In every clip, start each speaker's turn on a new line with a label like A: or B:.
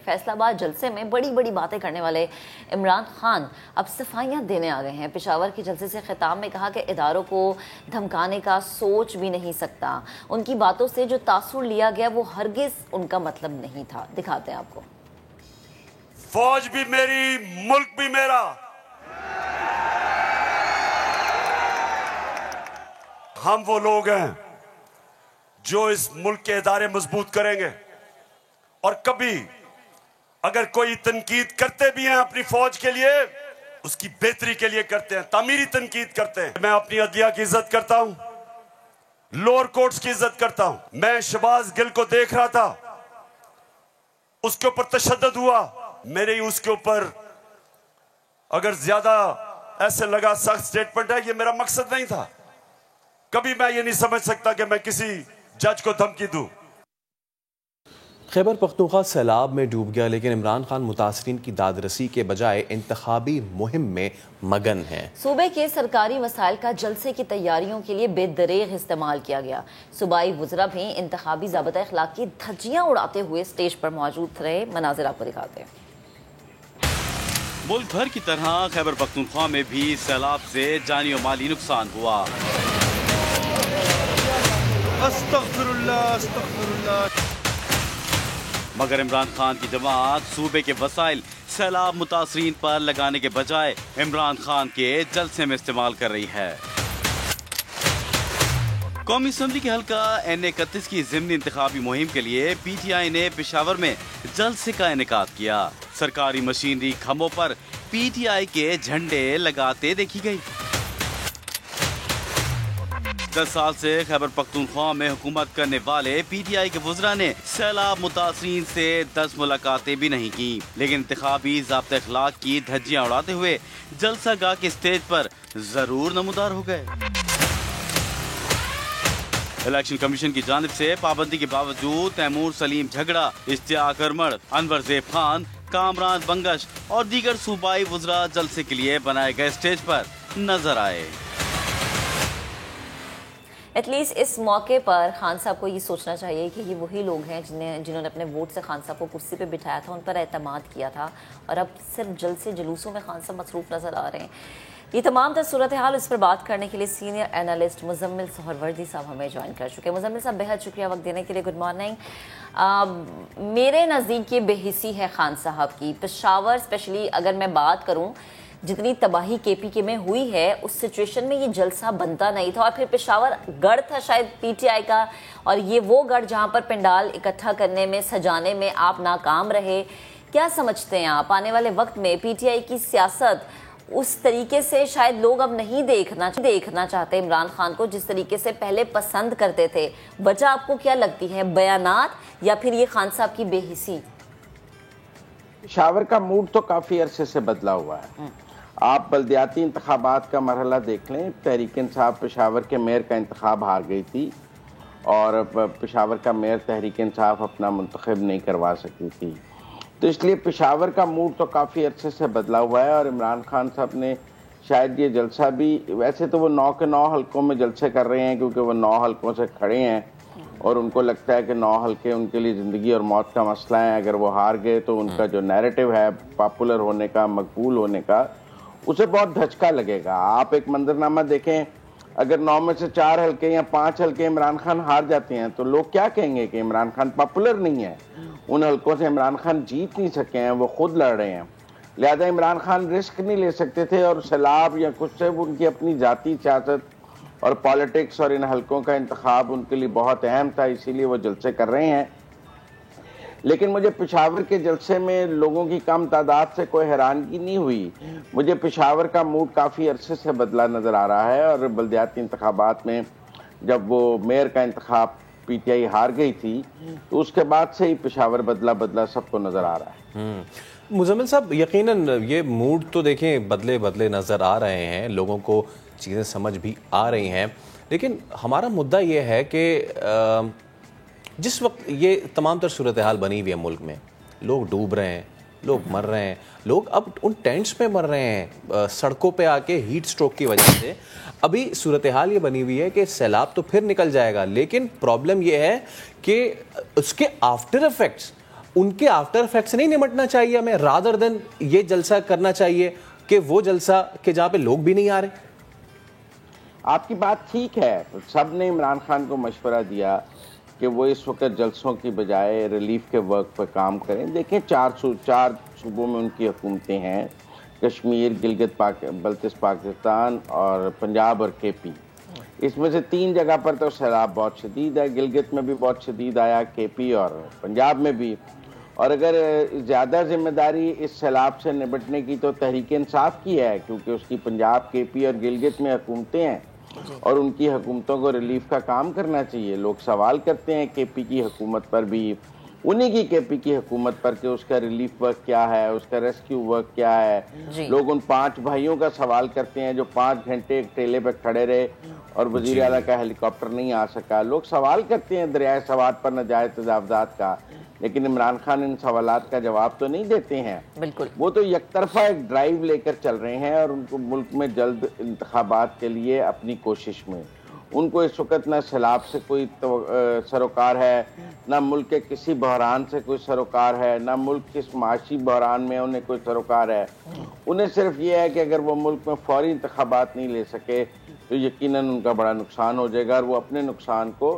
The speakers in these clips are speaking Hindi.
A: फैसलाबाद जलसे में बड़ी बड़ी बातें करने वाले इमरान खान अब सफाइयां देने आ गए हैं। पेशावर के जलसे से खिताब में कहा कि इदारों को धमकाने का सोच भी नहीं सकता। उनकी बातों से जो तासुर लिया गया वो हरगिज उनका मतलब नहीं था। दिखाते हैं आपको।
B: फौज भी मेरी, मुल्क भी मेरा। हम वो लोग हैं जो इस मुल्क के इदारे मजबूत करेंगे, और कभी अगर कोई तनकीद करते भी हैं अपनी फौज के लिए, उसकी बेहतरी के लिए करते हैं, तामीरी तनकीद करते हैं। मैं अपनी अदलिया की इज्जत करता हूं, लोअर कोर्ट्स की इज्जत करता हूं। मैं शहबाज गिल को देख रहा था, उसके ऊपर तशद्दुद हुआ, मेरे उसके ऊपर अगर ज्यादा ऐसे लगा सख्त स्टेटमेंट है, ये मेरा मकसद नहीं था। कभी मैं ये नहीं समझ सकता कि मैं किसी जज को धमकी दूं।
C: खैबर पख्तूनख्वा सैलाब में डूब गया, लेकिन इमरान खान मुतासरीन की दादरसी के बजाय इंतखाबी मुहिम में मगन हैं।
A: सूबे के सरकारी वसाइल का जलसे की तैयारियों के लिए बेदरेग इस्तेमाल किया गया। सूबाई वज़रा भी इंतखाबी ज़ाबिता अखलाक की धज्जियां उड़ाते हुए स्टेज पर मौजूद रहे। मनाज़िर आपको दिखाते हैं।
D: मुल्क भर की तरह खैबर पख्तूनख्वा में भी सैलाब से जानी और माली नुकसान हुआ। मगर इमरान खान की जमात सूबे के वसाइल सैलाब मुतासरीन पर लगाने के बजाय इमरान खान के जलसे में इस्तेमाल कर रही है। कौमी असम्बली के हल्का N31 की ज़िमनी इंतखाबी मुहिम के लिए PTI ने पेशावर में जलसे का इनेकाद किया। सरकारी मशीनरी खम्भों पर PTI के झंडे लगाते देखी गई। 10 साल से खैबर पख्तूनख्वा में हुकूमत करने वाले PTI के वज़रा ने सैलाब मुतासरीन से 10 मुलाकातें भी नहीं की, लेकिन इंतखाबी ज़ाब्ते अखलाक की धज्जियां उड़ाते हुए जलसा गाह के स्टेज पर जरूर नमूदार हो गए। इलेक्शन कमीशन की जानिब से पाबंदी के बावजूद तैमूर सलीम झगड़ा, इश्तियाक अरमड़, अनवर ज़ेब खान, कामरान बंगश और दीगर सूबाई वज़रा जलसे के लिए बनाए गए स्टेज पर नजर आए।
A: एटलीस्ट इस मौके पर खान साहब को ये सोचना चाहिए कि ये वही लोग हैं जिन्होंने अपने वोट से खान साहब को कुर्सी पे बिठाया था, उन पर एतमाद किया था, और अब सिर्फ जलसे जुलूसों में खान साहब मसरूफ़ नज़र आ रहे हैं। ये तमाम सूरत हाल इस पर बात करने के लिए सीनियर एनालिस्ट मुजम्मिल सोहरवर्दी साहब हमें ज्वाइन कर चुके हैं। मुजम्मिल साहब, बेहद शुक्रिया वक्त देने के लिए। Good morning. मेरे नज़दीक ये बेहिसी है खान साहब की। पेशावर स्पेशली अगर मैं बात करूँ, जितनी तबाही KPK में हुई है उस सिचुएशन में ये जलसा बनता नहीं था, और फिर पेशावर गढ़ था शायद PTI का, और ये वो गढ़ जहाँ पर पंडाल इकट्ठा करने में, सजाने में आप नाकाम रहे। क्या समझते हैं आप, आने वाले वक्त में PTI की सियासत उस तरीके से शायद लोग अब नहीं देखना चाहते इमरान खान को जिस तरीके से पहले पसंद करते थे? वजह आपको क्या लगती है, बयानात या फिर ये खान साहब की बेहिसी?
E: पेशावर का मूड तो काफ़ी अरसे से बदला हुआ है। आप बल्दियाती इंतखाबात का मरहला देख लें, तहरीक इंसाफ पेशावर के मेयर का इंतखाब हार गई थी, और पेशावर का मेयर तहरीक इंसाफ अपना मुंतखब नहीं करवा सकी थी। तो इसलिए पेशावर का मूड तो काफ़ी अरसे से बदला हुआ है, और इमरान खान साहब ने शायद ये जलसा भी, वैसे तो वो 9 के 9 हल्कों में जलसे कर रहे हैं, क्योंकि वो 9 हल्कों से खड़े हैं और उनको लगता है कि 9 हल्के उनके लिए ज़िंदगी और मौत का मसला है। अगर वो हार गए तो उनका जो नैरेटिव है पॉपुलर होने का, मकबूल होने का, उसे बहुत धचका लगेगा। आप एक मंजरनामा देखें, अगर 9 में से 4 हल्के या 5 हल्के इमरान खान हार जाते हैं तो लोग क्या कहेंगे कि इमरान खान पॉपुलर नहीं है, उन हल्कों से इमरान खान जीत नहीं सके हैं, वो खुद लड़ रहे हैं। लिहाजा इमरान खान रिस्क नहीं ले सकते थे, और सैलाब या कुछ से उनकी अपनी जाती सियासत और पॉलिटिक्स और इन हल्कों का इंतखाब उनके लिए बहुत अहम था, इसीलिए वो जलसे कर रहे हैं। लेकिन मुझे पेशावर के जलसे में लोगों की कम तादाद से कोई हैरानगी नहीं हुई। मुझे पेशावर का मूड काफ़ी अरसे से बदला नज़र आ रहा है, और बल्दियाती इंतखाबात में जब वो मेयर का इंतखाब PTI हार गई थी तो उसके बाद से ही पेशावर बदला सबको नज़र आ रहा है।
C: मुजम्मिल साहब, यकीनन ये मूड तो देखें बदले नज़र आ रहे हैं, लोगों को चीज़ें समझ भी आ रही हैं, लेकिन हमारा मुद्दा ये है कि जिस वक्त ये तमाम तर सूरत हाल बनी हुई है मुल्क में, लोग डूब रहे हैं, लोग मर रहे हैं, लोग अब उन टेंट्स में मर रहे हैं सड़कों पे आके हीट स्ट्रोक की वजह से। अभी सूरत हाल ये बनी हुई है कि सैलाब तो फिर निकल जाएगा, लेकिन प्रॉब्लम ये है कि उसके आफ्टर इफेक्ट्स उनके आफ्टर इफेक्ट से नहीं निपटना चाहिए हमें, रादर देन ये जलसा करना चाहिए कि वो जलसा कि जहां पे लोग भी नहीं आ रहे?
E: आपकी बात ठीक है, सब ने इमरान खान को मशवरा दिया कि वो इस वक्त जलसों की बजाय रिलीफ के वर्क पर काम करें। देखें, चार सूबों में उनकी हुकूमतें हैं, कश्मीर, गिलगित पाकिस्तान और पंजाब और केपी। इसमें से 3 जगह पर तो सैलाब बहुत शदीद है, गिलगित में भी बहुत शदीद आया, केपी और पंजाब में भी। और अगर ज़्यादा जिम्मेदारी इस सैलाब से निपटने की तो तहरीक इंसाफ की है, क्योंकि उसकी पंजाब, केपी और गिलगित में हुकूमतें हैं और उनकी हुकूमतों को रिलीफ का काम करना चाहिए। लोग सवाल करते हैं केपी की हुकूमत पर भी, उन्हीं की केपी की हुकूमत पर कि उसका रिलीफ वर्क क्या है, उसका रेस्क्यू वर्क क्या है। लोग उन 5 भाइयों का सवाल करते हैं जो 5 घंटे एक टेले पर खड़े रहे और वज़ीर आला का हेलीकॉप्टर नहीं आ सका। लोग सवाल करते हैं दरियाए सवात पर नाजायज़ तजावुज़ात का, लेकिन इमरान खान इन सवालात का जवाब तो नहीं देते हैं। बिल्कुल, वो तो एकतरफा एक ड्राइव लेकर चल रहे हैं और उनको मुल्क में जल्द इंतखाबात के लिए अपनी कोशिश में, उनको इस वक्त न सैलाब से कोई सरोकार है, न मुल्क के किसी बहरान से कोई सरोकार है, न मुल्क किस माशी बहरान में उन्हें कोई सरोकार है। उन्हें सिर्फ ये है कि अगर वो मुल्क में फौरी इंतखाबात नहीं ले सके तो यकीनन उनका बड़ा नुकसान हो जाएगा और वो अपने नुकसान को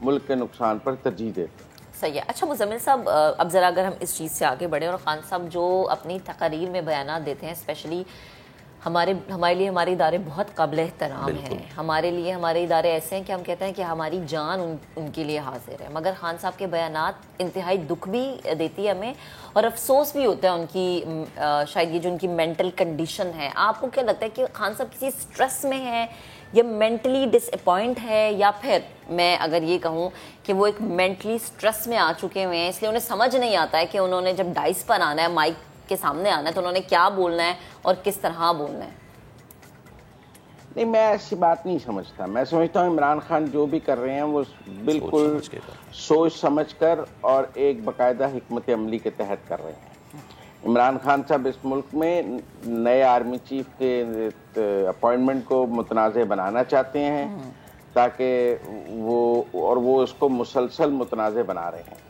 E: मुल्क के नुकसान पर तरजीह देते।
A: सही है। अच्छा मुज़म्मिल साहब, अब ज़रा अगर हम इस चीज़ से आगे बढ़ें, और खान साहब जो अपनी तकरीर में बयानात देते हैं, स्पेशली हमारे लिए हमारे इदारे बहुत काबिल एहतराम हैं। हमारे लिए हमारे इदारे ऐसे हैं कि हम कहते हैं कि हमारी जान उनके लिए हाजिर है। मगर खान साहब के बयानात इंतहाई दुख भी देती है हमें और अफसोस भी होता है उनकी शायद ये जो उनकी मेंटल कंडीशन है। आपको क्या लगता है कि खान साहब किसी स्ट्रेस में है या मेंटली डिसअपॉइंट है, या फिर मैं अगर ये कहूँ कि वो एक मेंटली स्ट्रेस में आ चुके हुए हैं, इसलिए उन्हें समझ नहीं आता है कि उन्होंने जब डाइस पर आना है, माइक के सामने आना है, तो उन्होंने क्या बोलना है और किस तरह बोलना है?
E: नहीं, मैं ऐसी बात नहीं समझता। मैं समझता हूँ इमरान खान जो भी कर रहे हैं वो बिल्कुल सोच समझ कर और एक बाकायदा हिकमत अमली के तहत कर रहे हैं। इमरान खान साहब इस मुल्क में नए आर्मी चीफ के अपॉइंटमेंट को मुतनाज़ बनाना चाहते हैं ताकि वो उसको मुसलसल मुतनाज़ बना रहे हैं।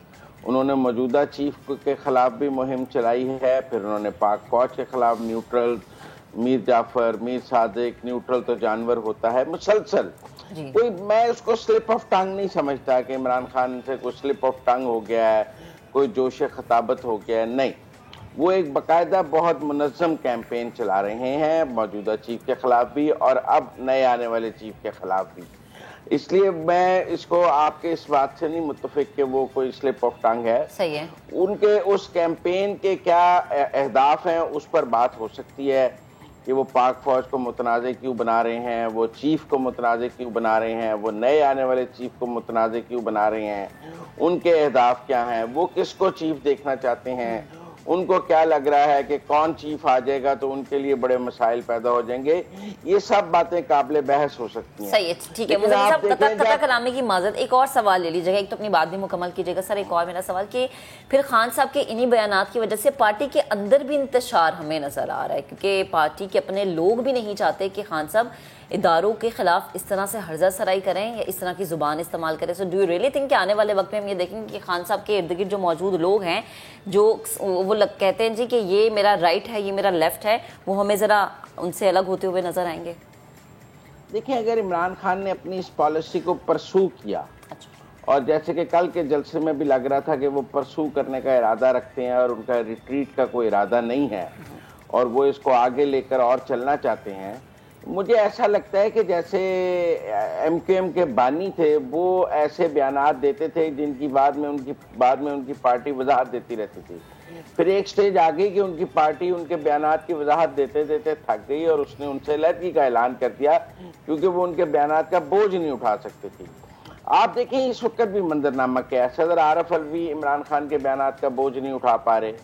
E: उन्होंने मौजूदा चीफ के ख़िलाफ़ भी मुहिम चलाई है, फिर उन्होंने पाक फौज के ख़िलाफ़ न्यूट्रल, मीर जाफ़र, मीर सादिक, न्यूट्रल तो जानवर होता है, मुसलसल। कोई मैं उसको स्लिप ऑफ टंग नहीं समझता कि इमरान खान से कोई स्लिप ऑफ टंग हो गया है, कोई जोश खताबत हो गया है, नहीं। वो एक बाकायदा बहुत मुनज़्ज़म कैंपेन चला रहे हैं मौजूदा चीफ के ख़िलाफ़ भी और अब नए आने वाले चीफ के ख़िलाफ़ भी। इसलिए मैं इसको आपके इस बात से नहीं मुत्तफिक कि वो कोई स्लिप ऑफ टंग है।
A: सही है।
E: उनके उस कैंपेन के क्या अहदाफ हैं उस पर बात हो सकती है कि वो पाक फौज को मुतनाज़े क्यों बना रहे हैं, वो चीफ को मुतनाज़े क्यों बना रहे हैं, वो नए आने वाले चीफ को मुतनाज़े क्यों बना रहे हैं, उनके अहदाफ क्या हैं, वो किसको चीफ देखना चाहते हैं, उनको क्या लग रहा है कि कौन चीफ आ जाएगा तो उनके लिए बड़े मसाइल पैदा हो जाएंगे। ये सब बातें काबिल बहस हो सकती हैं।
A: सही है, ठीक है। मुझे कता कराने की माजरत, एक और सवाल ले लीजिएगा, एक तो अपनी बात भी मुकम्मल कीजिएगा सर। एक और मेरा सवाल कि फिर खान साहब के इन्हीं बयानात की वजह से पार्टी के अंदर भी इंतशार हमें नजर आ रहा है, क्योंकि पार्टी के अपने लोग भी नहीं चाहते कि खान साहब इदारों के खिलाफ इस तरह से हर्जा सराई करें या इस तरह की जुबान इस्तेमाल करें। So do you really think कि आने वाले वक्त में हम ये देखेंगे कि खान साहब के इर्द गिर्द जो मौजूद लोग हैं जो वो कहते हैं जी कि ये मेरा राइट है, ये मेरा लेफ्ट है, वो हमें ज़रा उनसे अलग होते हुए नजर आएंगे?
E: देखिए, अगर इमरान खान ने अपनी इस पॉलिसी को परसू किया, और जैसे कि कल के जलसे में भी लग रहा था कि वो परसू करने का इरादा रखते हैं और उनका रिट्रीट का कोई इरादा नहीं है और वो इसको आगे लेकर और चलना चाहते हैं, मुझे ऐसा लगता है कि जैसे MQM के बानी थे वो ऐसे बयानात देते थे जिनकी बाद में उनकी पार्टी वजाहत देती रहती थी। फिर एक स्टेज आ गई कि उनकी पार्टी उनके बयानात की वजाहत देते देते थक गई और उसने उनसे अलहदगी का ऐलान कर दिया क्योंकि वो उनके बयानात का बोझ नहीं उठा सकती थी। आप देखें इस वक्त भी मंजरनामा क्या है, सदर आरफ अलवी इमरान खान के बयानात का बोझ नहीं उठा पा रहे।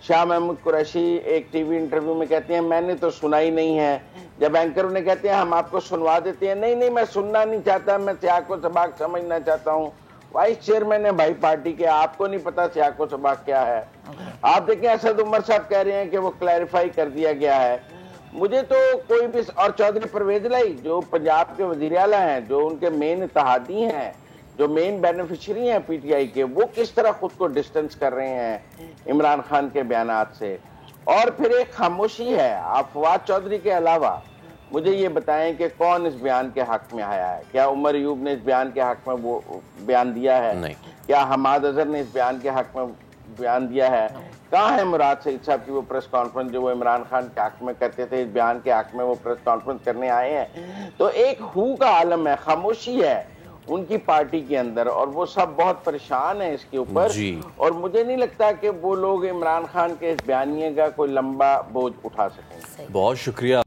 E: शाह महमूद कुरैशी एक टीवी इंटरव्यू में कहते हैं मैंने तो सुना ही नहीं है। जब एंकर उन्हें कहते हैं हम आपको सुनवा देते हैं, नहीं मैं सुनना नहीं चाहता, मैं सियाको सबाक समझना चाहता हूँ। वाइस चेयरमैन है भाई पार्टी के, आपको नहीं पता सियाको सबाक क्या है? आप देखें असद उमर साहब कह रहे हैं कि वो क्लैरिफाई कर दिया गया है। मुझे तो कोई भी, और चौधरी परवेज लाई जो पंजाब के वजीर आला हैं, जो उनके मेन इत्तेहादी हैं, जो मेन बेनिफिशियरी हैं पीटीआई के, वो किस तरह खुद को डिस्टेंस कर रहे हैं इमरान खान के बयानात से। और फिर एक खामोशी है। आप फवाद चौधरी के अलावा मुझे ये बताएं कि कौन इस बयान के हक में आया है? क्या उमर अयूब ने इस बयान के हक में वो बयान दिया है?
C: नहीं।
E: क्या हमाद अजहर ने इस बयान के हक में बयान दिया है? कहाँ है मुराद सईद साहब की वो प्रेस कॉन्फ्रेंस जो वो इमरान खान के हक में करते थे? इस बयान के हक में वो प्रेस कॉन्फ्रेंस करने आए हैं। तो एक हू का आलम है, खामोशी है उनकी पार्टी के अंदर, और वो सब बहुत परेशान है इसके ऊपर। और मुझे नहीं लगता कि वो लोग इमरान खान के इस बयानिए का कोई लंबा बोझ उठा सकेंगे।
C: बहुत शुक्रिया।